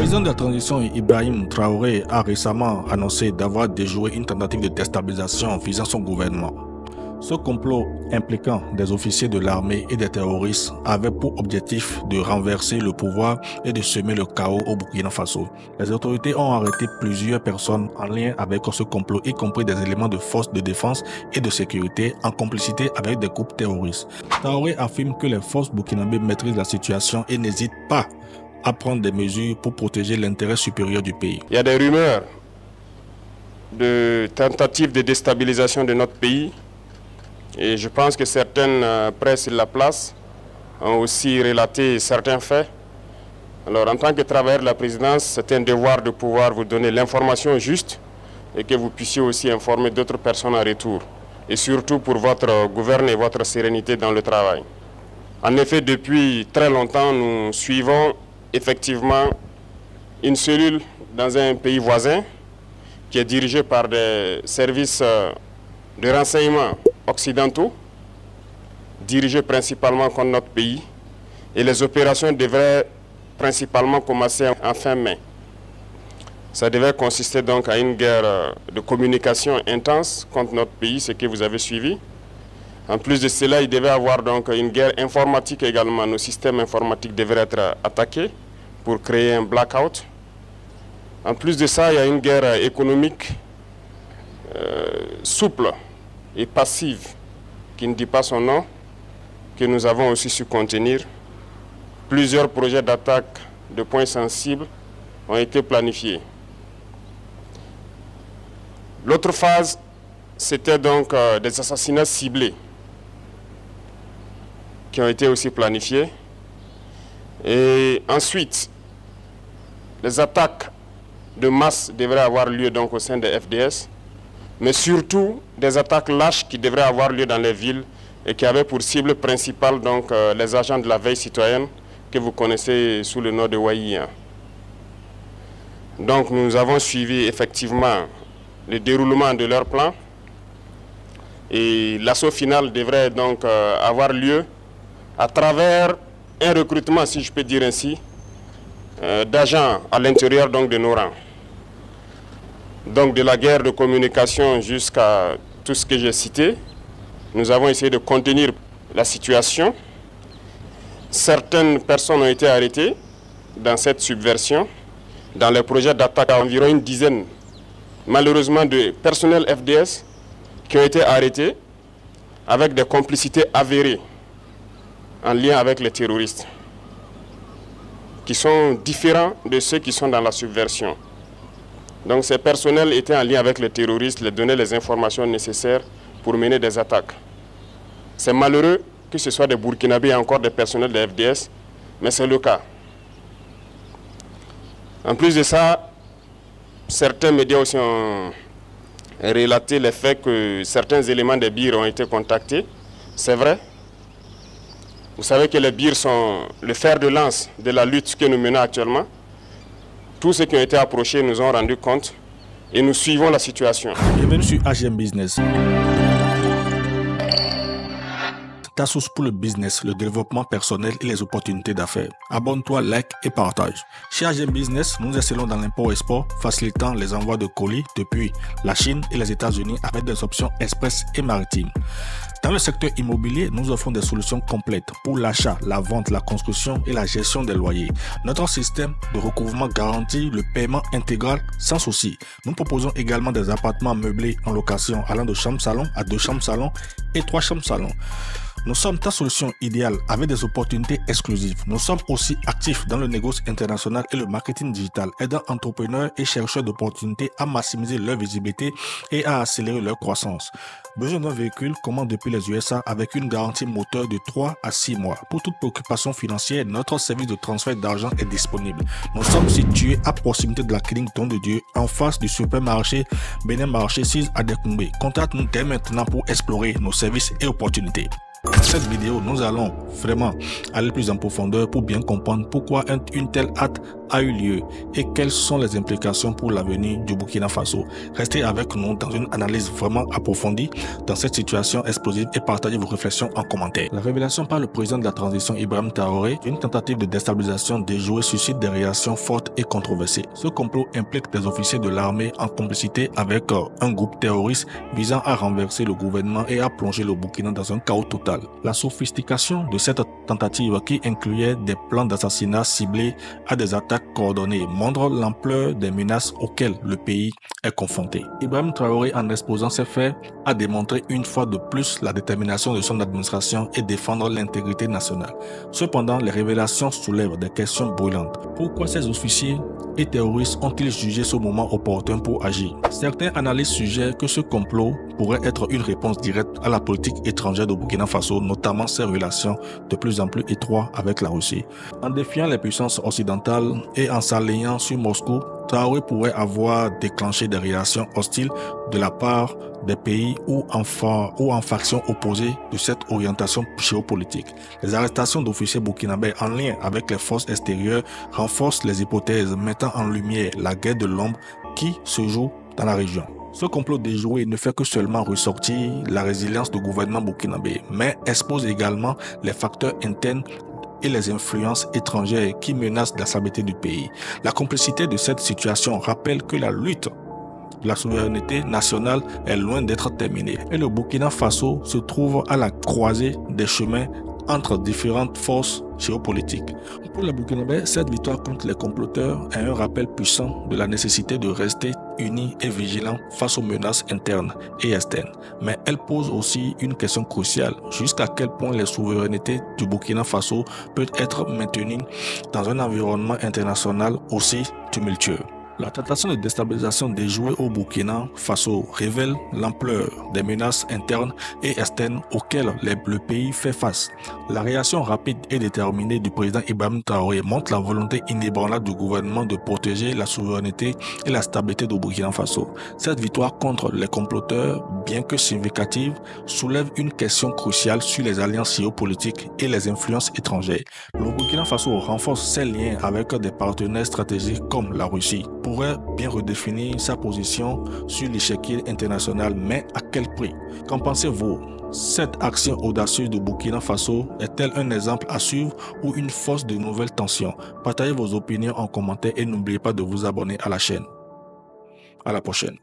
président de la transition Ibrahim Traoré a récemment annoncé d'avoir déjoué une tentative de déstabilisation visant son gouvernement. Ce complot impliquant des officiers de l'armée et des terroristes avait pour objectif de renverser le pouvoir et de semer le chaos au Burkina Faso. Les autorités ont arrêté plusieurs personnes en lien avec ce complot, y compris des éléments de forces de défense et de sécurité en complicité avec des groupes terroristes. Traoré affirme que les forces burkinabées maîtrisent la situation et n'hésitent pas à prendre des mesures pour protéger l'intérêt supérieur du pays. Il y a des rumeurs de tentatives de déstabilisation de notre pays. Et je pense que certaines presses de la place ont aussi relaté certains faits. Alors en tant que travailleur de la présidence, c'est un devoir de pouvoir vous donner l'information juste et que vous puissiez aussi informer d'autres personnes en retour. Et surtout pour votre gouvernement et votre sérénité dans le travail. En effet, depuis très longtemps, nous suivons effectivement une cellule dans un pays voisin qui est dirigée par des services de renseignement occidentaux, dirigés principalement contre notre pays, et les opérations devraient principalement commencer en fin mai. Ça devait consister donc à une guerre de communication intense contre notre pays, ce que vous avez suivi. En plus de cela, il devait y avoir donc une guerre informatique également. Nos systèmes informatiques devraient être attaqués pour créer un blackout. En plus de ça, il y a une guerre économique souple et passive, qui ne dit pas son nom, que nous avons aussi su contenir. Plusieurs projets d'attaque de points sensibles ont été planifiés. L'autre phase, c'était donc des assassinats ciblés qui ont été aussi planifiés. Et ensuite, les attaques de masse devraient avoir lieu donc au sein des FDS, mais surtout des attaques lâches qui devraient avoir lieu dans les villes et qui avaient pour cible principale donc, les agents de la veille citoyenne que vous connaissez sous le nom de Waïa. Donc nous avons suivi effectivement le déroulement de leur plan et l'assaut final devrait donc avoir lieu à travers un recrutement, si je peux dire ainsi, d'agents à l'intérieur donc de nos rangs. Donc de la guerre de communication jusqu'à tout ce que j'ai cité, nous avons essayé de contenir la situation. Certaines personnes ont été arrêtées dans cette subversion. Dans les projets d'attaque, environ une dizaine, malheureusement, de personnels FDS qui ont été arrêtés avec des complicités avérées en lien avec les terroristes, qui sont différents de ceux qui sont dans la subversion. Donc ces personnels étaient en lien avec les terroristes, les donnaient les informations nécessaires pour mener des attaques. C'est malheureux que ce soit des Burkinabés et encore des personnels de FDS, mais c'est le cas. En plus de ça, certains médias aussi ont relaté le fait que certains éléments des BIR ont été contactés. C'est vrai. Vous savez que les BIR sont le fer de lance de la lutte que nous menons actuellement. Tous ceux qui ont été approchés nous ont rendu compte et nous suivons la situation. Bienvenue sur AGM Business. Ta source pour le business, le développement personnel et les opportunités d'affaires. Abonne-toi, like et partage. Chez AGM Business, nous excellons dans l'import-export, facilitant les envois de colis depuis la Chine et les États-Unis avec des options express et maritimes. Dans le secteur immobilier, nous offrons des solutions complètes pour l'achat, la vente, la construction et la gestion des loyers. Notre système de recouvrement garantit le paiement intégral sans souci. Nous proposons également des appartements meublés en location allant de chambre-salon à 2 chambres-salon et 3 chambres-salon. Nous sommes ta solution idéale avec des opportunités exclusives. Nous sommes aussi actifs dans le négoce international et le marketing digital, aidant entrepreneurs et chercheurs d'opportunités à maximiser leur visibilité et à accélérer leur croissance. Besoin d'un véhicule, commande depuis les USA avec une garantie moteur de 3 à 6 mois. Pour toute préoccupation financière, notre service de transfert d'argent est disponible. Nous sommes situés à proximité de la clinique Don de Dieu, en face du supermarché Bénin Marché 6 à Dekoumbe. Contacte-nous dès maintenant pour explorer nos services et opportunités. Dans cette vidéo, nous allons vraiment aller plus en profondeur pour bien comprendre pourquoi une telle acte a eu lieu et quelles sont les implications pour l'avenir du Burkina Faso. Restez avec nous dans une analyse vraiment approfondie dans cette situation explosive et partagez vos réflexions en commentaire. La révélation par le président de la transition Ibrahim Traoré d'une tentative de déstabilisation déjouée suscite des réactions fortes et controversées. Ce complot implique des officiers de l'armée en complicité avec un groupe terroriste visant à renverser le gouvernement et à plonger le Burkina dans un chaos total. La sophistication de cette tentative, qui incluait des plans d'assassinat ciblés à des attaques coordonnées, montre l'ampleur des menaces auxquelles le pays est confronté. Ibrahim Traoré, en exposant ces faits, a démontré une fois de plus la détermination de son administration et défendre l'intégrité nationale. Cependant, les révélations soulèvent des questions brûlantes. Pourquoi ces officiers et terroristes ont-ils jugé ce moment opportun pour agir? Certains analystes suggèrent que ce complot pourrait être une réponse directe à la politique étrangère de Burkina Faso, notamment ses relations de plus en plus étroites avec la Russie. En défiant les puissances occidentales et en s'alignant sur Moscou, Traoré pourrait avoir déclenché des réactions hostiles de la part des pays ou en factions opposées de cette orientation géopolitique. Les arrestations d'officiers burkinabés en lien avec les forces extérieures renforcent les hypothèses mettant en lumière la guerre de l'ombre qui se joue dans la région. Ce complot déjoué ne fait que seulement ressortir la résilience du gouvernement burkinabé, mais expose également les facteurs internes et les influences étrangères qui menacent la stabilité du pays. La complicité de cette situation rappelle que la lutte de la souveraineté nationale est loin d'être terminée et le Burkina Faso se trouve à la croisée des chemins entre différentes forces géopolitiques. Pour les Burkinabés, cette victoire contre les comploteurs est un rappel puissant de la nécessité de rester unis et vigilants face aux menaces internes et externes. Mais elle pose aussi une question cruciale. Jusqu'à quel point les souverainetés du Burkina Faso peuvent être maintenues dans un environnement international aussi tumultueux? La tentation de déstabilisation déjouée au Burkina Faso révèle l'ampleur des menaces internes et externes auxquelles le pays fait face. La réaction rapide et déterminée du président Ibrahim Traoré montre la volonté inébranlable du gouvernement de protéger la souveraineté et la stabilité du Burkina Faso. Cette victoire contre les comploteurs, bien que significative, soulève une question cruciale sur les alliances géopolitiques et les influences étrangères. Le Burkina Faso renforce ses liens avec des partenaires stratégiques comme la Russie, pourrait bien redéfinir sa position sur l'échiquier international, mais à quel prix? Qu'en pensez-vous? Cette action audacieuse du Burkina Faso est-elle un exemple à suivre ou une force de nouvelles tensions? Partagez vos opinions en commentaire et n'oubliez pas de vous abonner à la chaîne. À la prochaine.